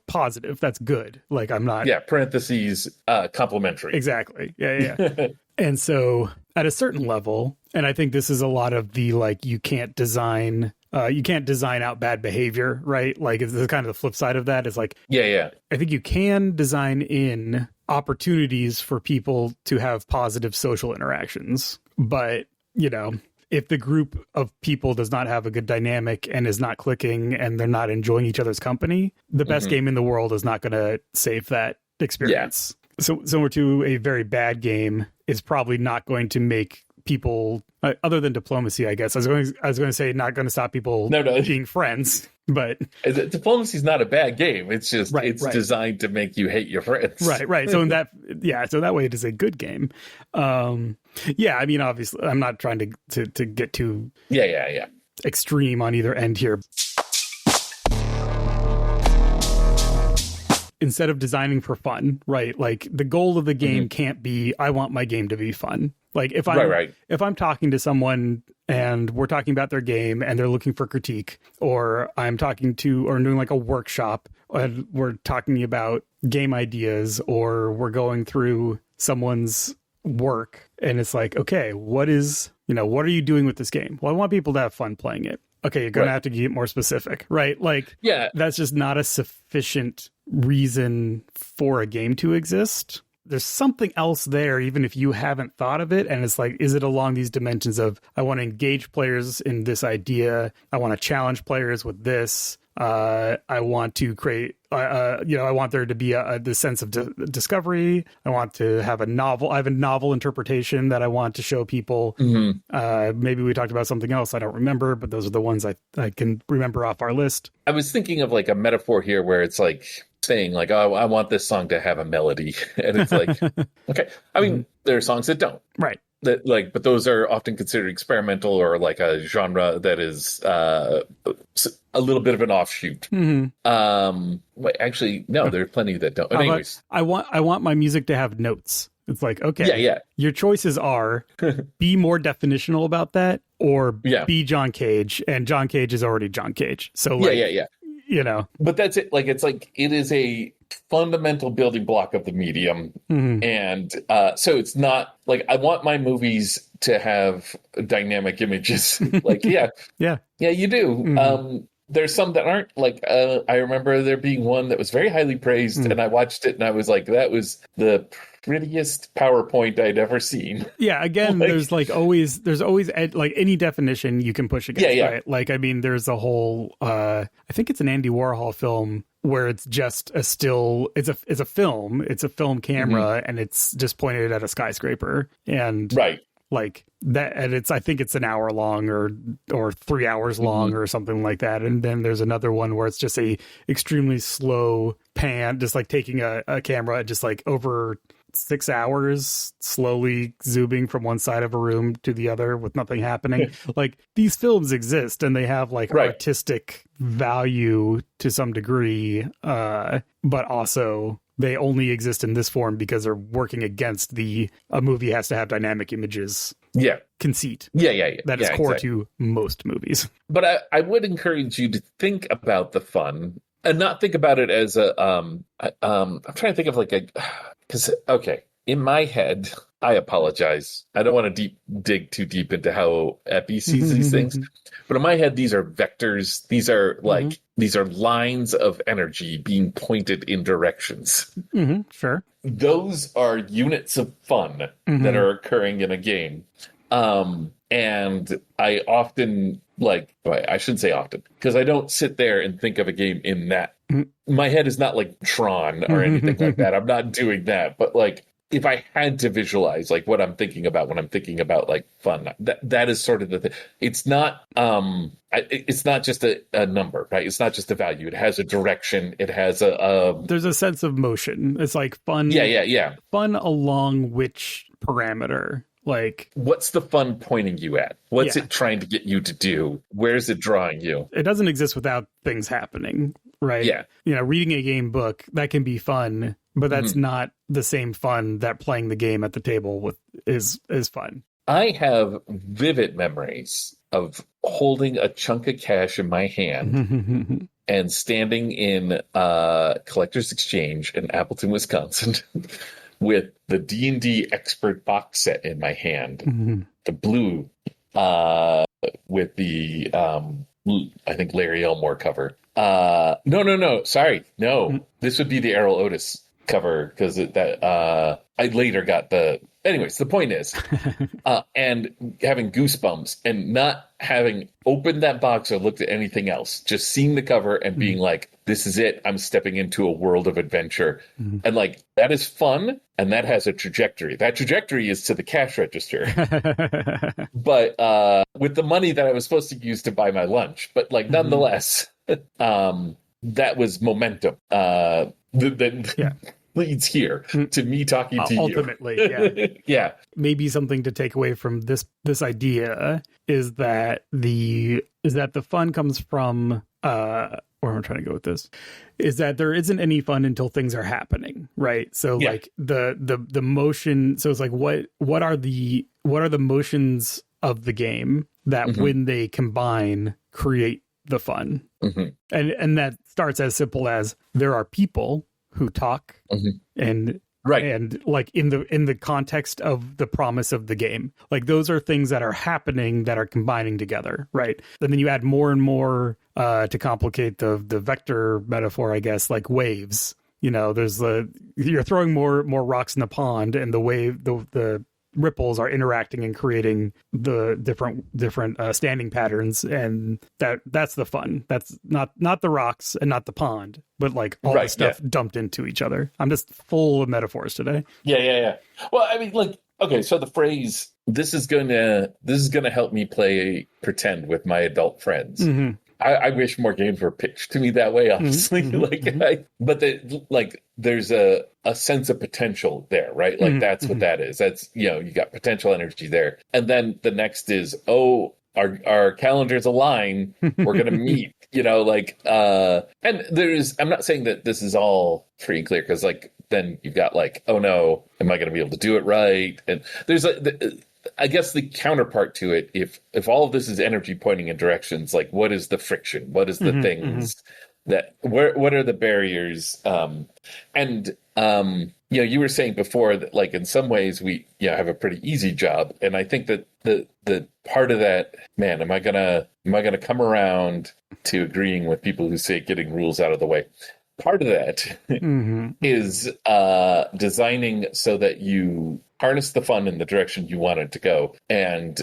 positive. That's good. Like, I'm not... Yeah, parentheses, complimentary. Exactly. Yeah. And so, at a certain level, and I think this is a lot of the, like, you can't design out bad behavior, right? Like, it's kind of the flip side of that is like... Yeah. I think you can design in opportunities for people to have positive social interactions. But, if the group of people does not have a good dynamic and is not clicking and they're not enjoying each other's company, the best game in the world is not going to save that experience. So similar to a very bad game is probably not going to make people, other than diplomacy, I guess. I was going to say not going to stop people being friends, but diplomacy is not a bad game. It's just it's designed to make you hate your friends. Right. So in that, so that way it is a good game. I mean, obviously, I'm not trying to get too extreme on either end here. Instead of designing for fun, right? Like, the goal of the game can't be, I want my game to be fun. Like, if I'm talking to someone and we're talking about their game and they're looking for critique, or I'm talking to, or doing like a workshop and we're talking about game ideas, or we're going through someone's work and it's like, okay, what are you doing with this game? Well, I want people to have fun playing it. okay, you're going to have to get more specific, right? Like, that's just not a sufficient reason for a game to exist. There's something else there, even if you haven't thought of it. And it's like, is it along these dimensions of, I want to engage players in this idea. I want to challenge players with this. I want to create, I want there to be the sense of discovery. I want to have I have a novel interpretation that I want to show people. Maybe we talked about something else I don't remember, but those are the ones I can remember off our list. I was thinking of like a metaphor here where it's like saying like, oh, I want this song to have a melody. And it's like, okay. I mean, there are songs that don't. Right. That like, but those are often considered experimental or like a genre that is a little bit of an offshoot. Actually, no, there are plenty that don't. But anyways, I want my music to have notes. It's like, okay, your choices are be more definitional about that, or be John Cage, and John Cage is already John Cage. So like, you know, but that's it. Like, it's like, it is a fundamental building block of the medium. And so it's not like, I want my movies to have dynamic images. Like, yeah, you do. There's some that aren't. Like, I remember there being one that was very highly praised, and I watched it and I was like, that was the prettiest PowerPoint I'd ever seen. Yeah, again, like, there's always like any definition you can push against, right? Like, I mean, there's a whole I think it's an Andy Warhol film where it's just a still, it's a film camera, and it's just pointed at a skyscraper, and like that, and I think it's an hour long or 3 hours long or something like that. And then there's another one where it's just a extremely slow pan, just like taking a camera and just like over 6 hours slowly zooming from one side of a room to the other with nothing happening. Like, these films exist and they have like artistic value to some degree, but also they only exist in this form because they're working against a movie has to have dynamic images conceit. That is core to most movies. But I would encourage you to think about the fun and not think about it as I'm trying to think of like because in my head, I apologize, I don't want to dig too deep into how Epi sees these things, but in my head, these are vectors. These are like these are lines of energy being pointed in directions. Sure. Those are units of fun that are occurring in a game. And I often, like, I shouldn't say often, because I don't sit there and think of a game in that. My head is not like Tron or anything like that. I'm not doing that. But like, if I had to visualize like what I'm thinking about when I'm thinking about like fun, that is sort of the thing. It's not just a number, right? It's not just a value. It has a direction. It has there's a sense of motion. It's like fun. Fun along which parameter? Like, what's the fun pointing you at? What's it trying to get you to do? Where's it drawing you? It doesn't exist without things happening, right? Yeah. You know, reading a game book, that can be fun, but that's not the same fun that playing the game at the table with is fun. I have vivid memories of holding a chunk of cash in my hand and standing in Collector's Exchange in Appleton, Wisconsin, with the D&D Expert box set in my hand, the blue, with the I think Larry Elmore cover. Sorry, this would be the Errol Otis cover, because I later got the. Anyways, the point is, and having goosebumps and not having opened that box or looked at anything else, just seeing the cover and being like, this is it. I'm stepping into a world of adventure. And like, that is fun. And that has a trajectory. That trajectory is to the cash register. But with the money that I was supposed to use to buy my lunch. But like, nonetheless, that was momentum. Leads here to me talking to ultimately, you. Yeah. Maybe something to take away from this idea is that the fun comes from where I'm trying to go with this is that there isn't any fun until things are happening, right? So like the motion. So it's like what are the motions of the game that when they combine create the fun, and that starts as simple as there are people who talk and Right. And like in the context of the promise of the game, like those are things that are happening that are combining together, right? And then you add more and more to complicate the vector metaphor, I guess, like waves. You know, you're throwing more rocks in the pond, and the wave, the ripples are interacting and creating the different standing patterns, and that's the fun. That's not the rocks and not the pond, but like all the stuff dumped into each other. I'm just full of metaphors today. Yeah. Well, I mean, like, okay, so the phrase this is gonna help me play pretend with my adult friends. Mm-hmm. I wish more games were pitched to me that way, honestly. There's a sense of potential there, right? Like that's what that is. That's, you got potential energy there. And then the next is, our calendars align. We're going to meet, and I'm not saying that this is all free and clear, because like, then you've got like, oh no, am I going to be able to do it right? And there's I guess the counterpart to it, if all of this is energy pointing in directions, like what is the friction? What is the things that, what are the barriers? You were saying before that, like, in some ways we have a pretty easy job. And I think that the part of that, man, am I gonna come around to agreeing with people who say getting rules out of the way? Part of that is designing so that you harness the fun in the direction you want it to go, and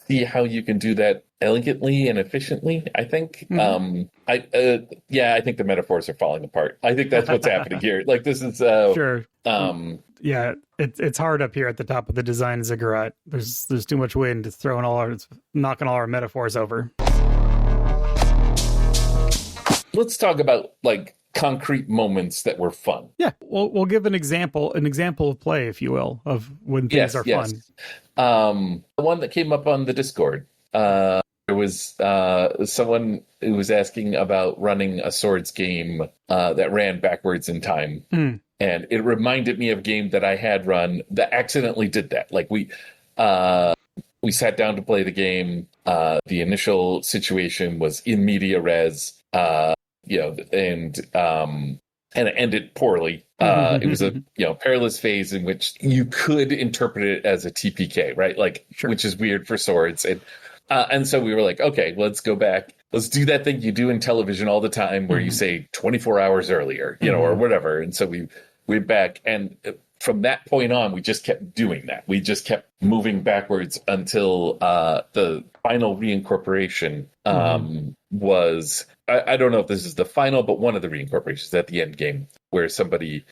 see how you can do that elegantly and efficiently. I think. I think the metaphors are falling apart. I think that's what's happening here. Like, this is sure. It's hard up here at the top of the design ziggurat. There's too much wind. It's knocking all our metaphors over. Let's talk about like concrete moments that were fun. Yeah, we'll give an example of play, if you will, of when things are fun. The one that came up on the Discord, there was someone who was asking about running a swords game that ran backwards in time. And it reminded me of a game that I had run that accidentally did that. Like, we sat down to play the game. The initial situation was in media res, and it ended poorly. It was a perilous phase in which you could interpret it as a TPK, right? Like, sure. Which is weird for swords. And so we were like, okay, let's go back. Let's do that thing you do in television all the time where you say 24 hours earlier, or whatever. And so we went back, and from that point on, we just kept doing that. We just kept moving backwards until the final reincorporation was, I don't know if this is the final, but one of the reincorporations at the end game, where somebody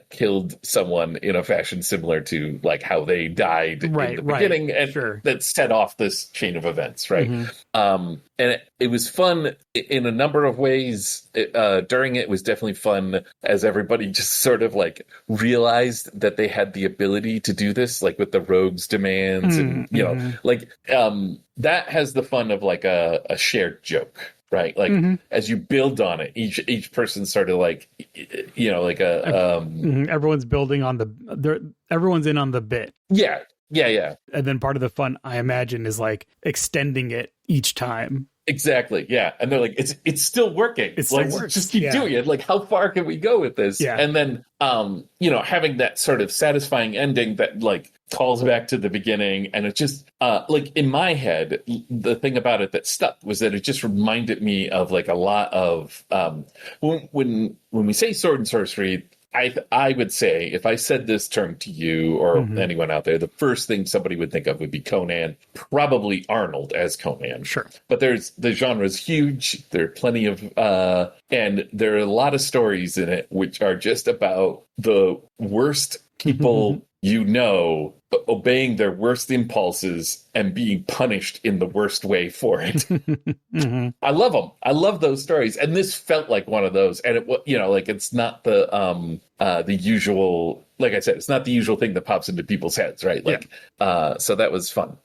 killed someone in a fashion similar to like how they died in the beginning, and that set off this chain of events, right? And it was fun in a number of ways. During it was definitely fun as everybody just sort of like realized that they had the ability to do this, like with the rogues demands, and that has the fun of like a shared joke. Right, like as you build on it, each person sort of like, everyone's building on everyone's in on the bit. Yeah. And then part of the fun, I imagine, is like extending it each time. Exactly. Yeah. And they're like, it's still working. It's like, just keep doing it. Like, how far can we go with this? Yeah. And then, having that sort of satisfying ending that like calls back to the beginning. And it just, like in my head, the thing about it that stuck was that it just reminded me of like a lot of, when we say sword and sorcery, I would say, if I said this term to you or anyone out there, the first thing somebody would think of would be Conan, probably Arnold as Conan. Sure. But the genre is huge. There are plenty of, and there are a lot of stories in it which are just about the worst people obeying their worst impulses and being punished in the worst way for it. I love them. I love those stories. And this felt like one of those. And it's not the usual, like I said, it's not the usual thing that pops into people's heads, right? Like, so that was fun.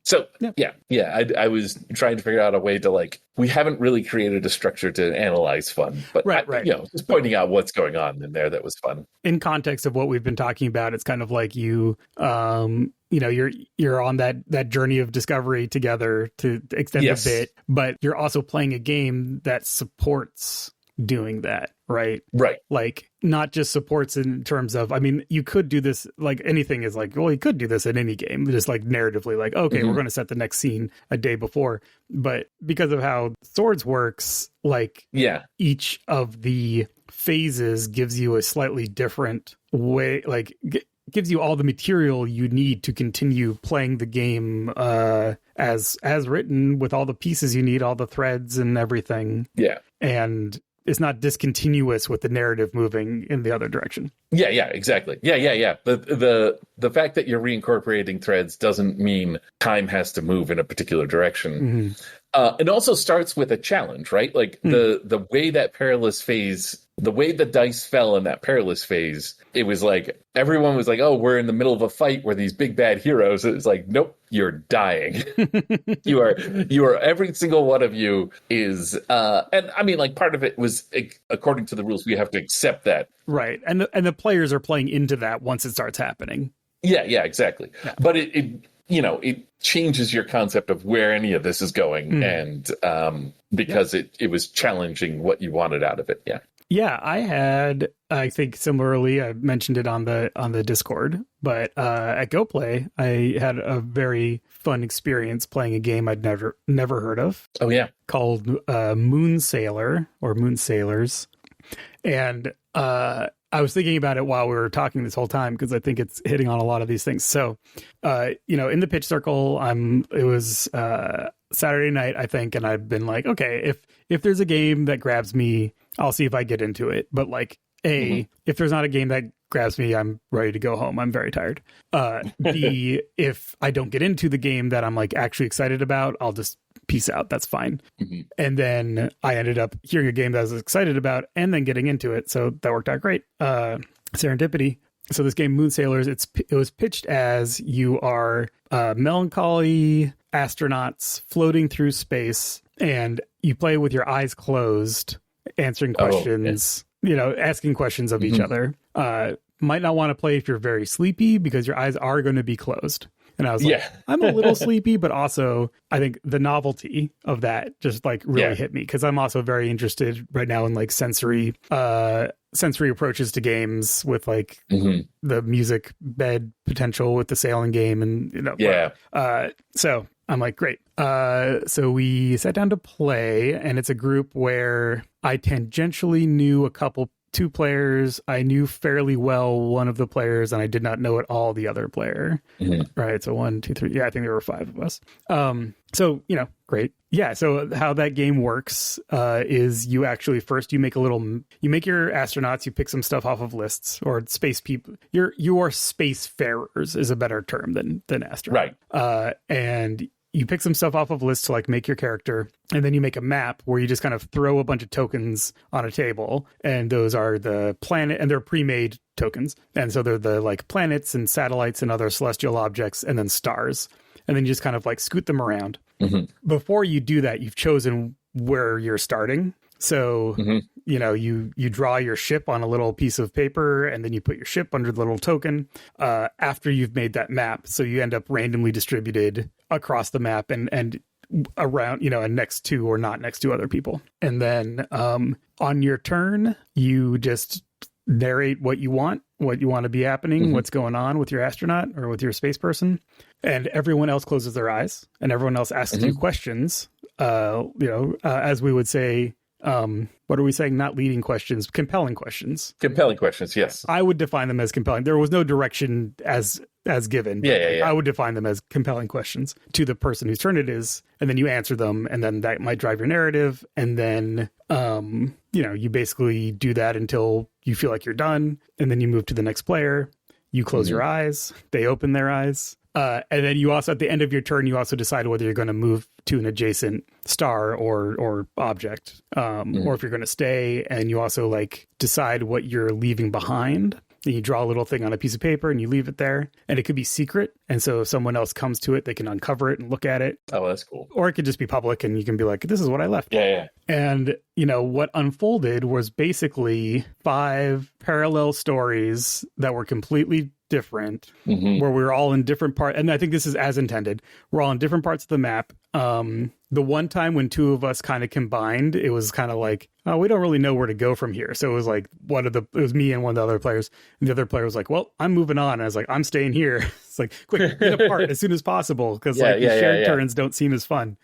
So, I was trying to figure out a way to, like, we haven't really created a structure to analyze fun, but just pointing out what's going on in there that was fun. In context of what we've been talking about, it's kind of like you're on that journey of discovery together to extend the bit, but you're also playing a game that supports doing that, right? Right. Like, not just supports in terms of, I mean, you could do this, like anything is like, well, you could do this in any game, just like narratively, like, okay, we're going to set the next scene a day before. But because of how Swords works, like each of the phases gives you a slightly different way, like gives you all the material you need to continue playing the game as written, with all the pieces you need, all the threads and everything. Yeah. And it's not discontinuous with the narrative moving in the other direction. Yeah, exactly. Yeah. The fact that you're reincorporating threads doesn't mean time has to move in a particular direction. It also starts with a challenge, right? Like the way that perilous phase, the way the dice fell in that perilous phase, it was like everyone was like, oh, we're in the middle of a fight where these big bad heroes. It's like, nope, you're dying. you are every single one of you is and I mean, like, part of it was according to the rules, we have to accept that. Right. And the players are playing into that once it starts happening. Yeah, exactly. Yeah. But it changes your concept of where any of this is going, and because it was challenging what you wanted out of it. Yeah, I had, I think similarly, I mentioned it on the Discord, but at GoPlay, I had a very fun experience playing a game I'd never heard of. Oh yeah, called Moon Sailor or Moon Sailors, and I was thinking about it while we were talking this whole time because I think it's hitting on a lot of these things. So, in the pitch circle, it was Saturday night, I think, and I've been like, okay, if there's a game that grabs me, I'll see if I get into it. But like, if there's not a game that grabs me, I'm ready to go home. I'm very tired. B, if I don't get into the game that I'm like actually excited about, I'll just peace out. That's fine. And then I ended up hearing a game that I was excited about and then getting into it. So that worked out great. Serendipity. So this game, Moon Sailors, it was pitched as you are melancholy astronauts floating through space, and you play with your eyes closed, answering questions, asking questions of each other. Might not want to play if you're very sleepy because your eyes are going to be closed. And I was like, I'm a little sleepy, but also I think the novelty of that just like really hit me, because I'm also very interested right now in like sensory approaches to games with like the music bed potential with the sailing game and so I'm like, great. So we sat down to play, and it's a group where I tangentially knew two players. I knew fairly well one of the players, and I did not know at all the other player. Right. So 1, 2, 3. Yeah, I think there were 5 of us. So, great. Yeah. So how that game works is you actually first you make your astronauts, you pick some stuff off of lists, or space people. You're spacefarers is a better term than astronaut. Right. And you pick some stuff off of lists to like make your character, and then you make a map where you just kind of throw a bunch of tokens on a table, and those are the planet, and they're pre-made tokens. And so they're the like planets and satellites and other celestial objects, and then stars. And then you just kind of like scoot them around. Before you do that, you've chosen where you're starting. So, you draw your ship on a little piece of paper, and then you put your ship under the little token after you've made that map. So you end up randomly distributed across the map and around, and next to or not next to other people. And then on your turn, you just narrate what you want to be happening, what's going on with your astronaut or with your space person. And everyone else closes their eyes, and everyone else asks you questions, as we would say, what are we saying? Not leading questions, compelling questions. Compelling questions, yes. I would define them as compelling. There was no direction as given. Yeah. I would define them as compelling questions to the person whose turn it is, and then you answer them, and then that might drive your narrative, and then you basically do that until you feel like you're done, and then you move to the next player. You close your eyes, they open their eyes. And then you also, at the end of your turn, you also decide whether you're going to move to an adjacent star or object, or if you're going to stay. And you also like decide what you're leaving behind. And you draw a little thing on a piece of paper and you leave it there. And it could be secret. And so if someone else comes to it, they can uncover it and look at it. Oh, that's cool. Or it could just be public and you can be like, this is what I left. Yeah. And, what unfolded was basically 5 parallel stories that were completely different, where we were all in different parts. And I think this is as intended. We're all in different parts of the map. The one time when 2 of us kind of combined, it was kind of like, oh, we don't really know where to go from here. So it was like it was me and one of the other players, and the other player was like, well, I'm moving on. And I was like, I'm staying here. It's like, quick, get apart as soon as possible, because the shared turns don't seem as fun.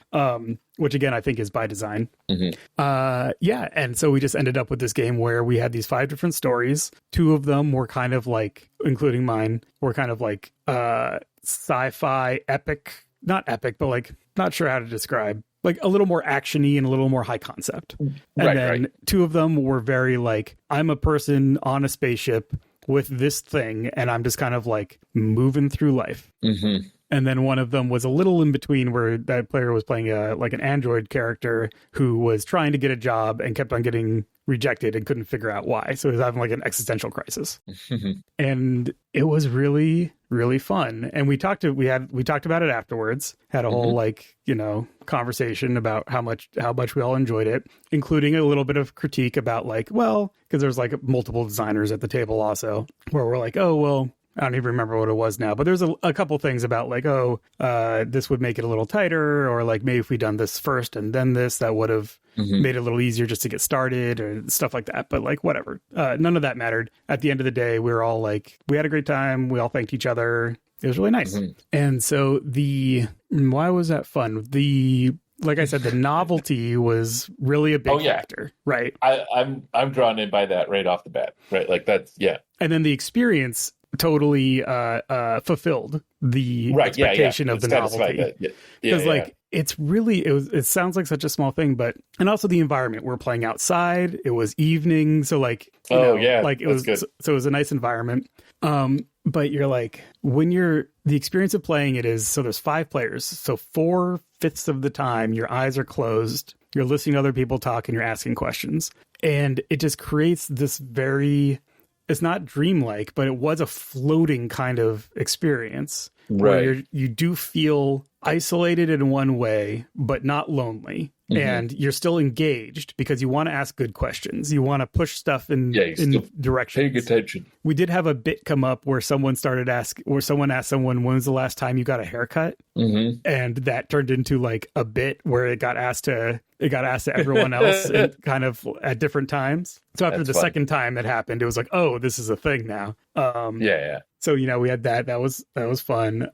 Which again, I think is by design. And so we just ended up with this game where we had these 5 different stories. 2 of them were kind of like, including mine, were kind of like sci-fi epic, not epic, but like, not sure how to describe, like a little more actiony and a little more high concept. And then 2 of them were very like, I'm a person on a spaceship with this thing, and I'm just kind of like moving through life. And then one of them was a little in between, where that player was playing like an android character who was trying to get a job and kept on getting rejected and couldn't figure out why. So he was having like an existential crisis. And it was really, really fun. And we talked about it afterwards, had a whole like, conversation about how much we all enjoyed it, including a little bit of critique about like, well, because there's like multiple designers at the table also, where we're like, oh, well, I don't even remember what it was now, but there's a couple things about like, this would make it a little tighter, or like maybe if we'd done this first and then this, that would have made it a little easier just to get started or stuff like that. But like, whatever, none of that mattered. At the end of the day, we were all like, we had a great time. We all thanked each other. It was really nice. And so why was that fun? Like I said, the novelty was really a big factor, right? I'm drawn in by that right off the bat, right? Like that's, And then the experience totally fulfilled the expectation of the novelty, because it sounds like such a small thing, but and also the environment, we're playing outside, it was evening, so like it was good. So it was a nice environment, but you're like, the experience of playing it is, so there's 5 players, so 4/5 of the time your eyes are closed, you're listening to other people talk and you're asking questions, and it just creates this it's not dreamlike, but it was a floating kind of experience where you do feel isolated in one way, but not lonely. And you're still engaged because you want to ask good questions. You want to push stuff in directions. Paying attention. We did have a bit come up where someone asked someone, when was the last time you got a haircut? And that turned into like a bit where it got asked to everyone else and kind of at different times. So after the second time it happened, it was like, oh, this is a thing now. So, we had that. That was fun.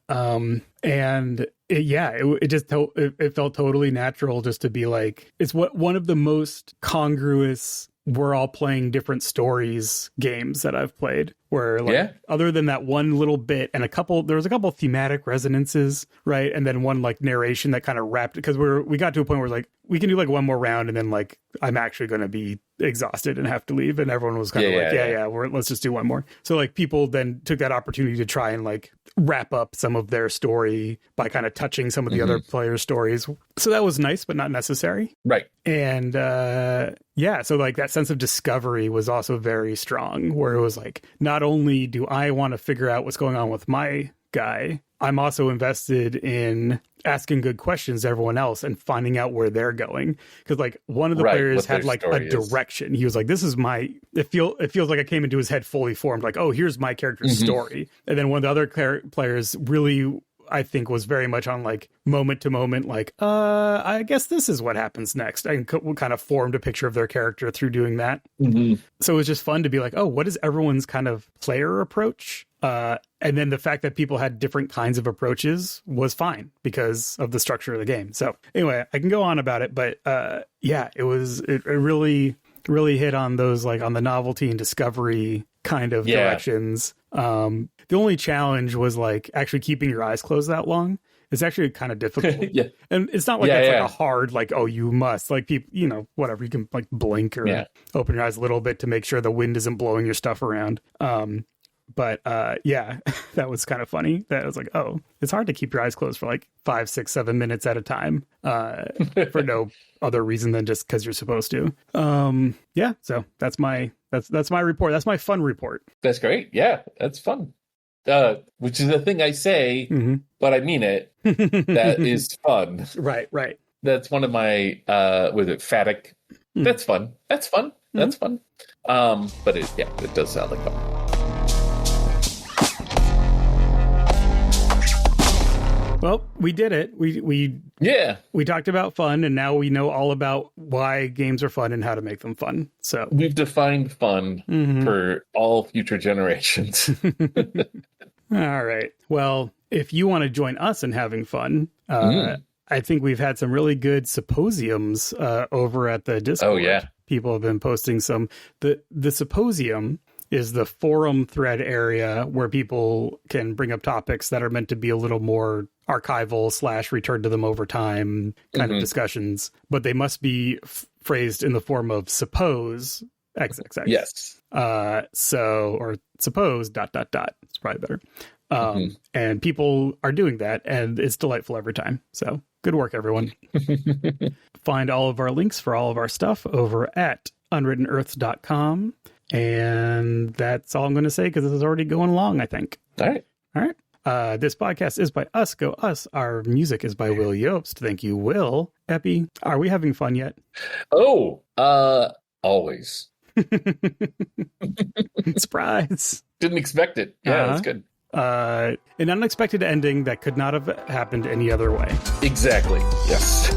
And it felt totally natural just to be like, it's one of the most congruous, we're all playing different stories games that I've played, where like, other than that one little bit and there was a couple thematic resonances, right? And then one like narration that kind of wrapped, because we got to a point where like, we can do like one more round and then like, I'm actually going to be exhausted and have to leave. And everyone was kind of let's just do one more. So like people then took that opportunity to try and like wrap up some of their story by kind of touching some of the other players' stories. So that was nice, but not necessary. Right. And so like that sense of discovery was also very strong, where it was like, not only do I want to figure out what's going on with my guy, I'm also invested in asking good questions to everyone else and finding out where they're going. Because like one of the players had like a direction. He was like, this is it feels like I came into his head fully formed, like, oh, here's my character's story. And then one of the other players really, I think, was very much on like moment to moment, like, I guess this is what happens next. And kind of formed a picture of their character through doing that. So it was just fun to be like, oh, what is everyone's kind of player approach? And then the fact that people had different kinds of approaches was fine because of the structure of the game. So anyway, I can go on about it, but it really, really hit on those, like on the novelty and discovery kind of directions. The only challenge was like actually keeping your eyes closed that long. It's actually kind of difficult. And it's not like it's like a hard, like, oh, you must, like, people, whatever, you can like blink or open your eyes a little bit to make sure the wind isn't blowing your stuff around. But that was kind of funny. That was like, oh, it's hard to keep your eyes closed for like 5, 6, 7 minutes at a time, for no other reason than just because you're supposed to. So that's my report. That's my fun report. That's great. Yeah, that's fun. Which is a thing I say, but I mean it. That is fun. Right. That's one of my phatic. That's fun. That's fun. That's fun. But it does sound like fun. Well, we did it. We talked about fun, and now we know all about why games are fun and how to make them fun. So we've defined fun for all future generations. All right. Well, if you want to join us in having fun, I think we've had some really good symposiums over at the Discord. Oh, yeah. People have been posting some. The symposium is the forum thread area where people can bring up topics that are meant to be a little more archival / return to them over time kind of discussions, but they must be phrased in the form of suppose XXX. Yes. Or suppose ... It's probably better. And people are doing that, and it's delightful every time. So good work, everyone. Find all of our links for all of our stuff over at unwrittenearths.com. And that's all I'm going to say because this is already going long, I think. All right. This podcast is by Us Go Us. Our music is by Will Yobst. Thank you, Will. Epi, are we having fun yet? Oh, always. Surprise. Didn't expect it. Yeah, that's good. An unexpected ending that could not have happened any other way. Exactly. Yes.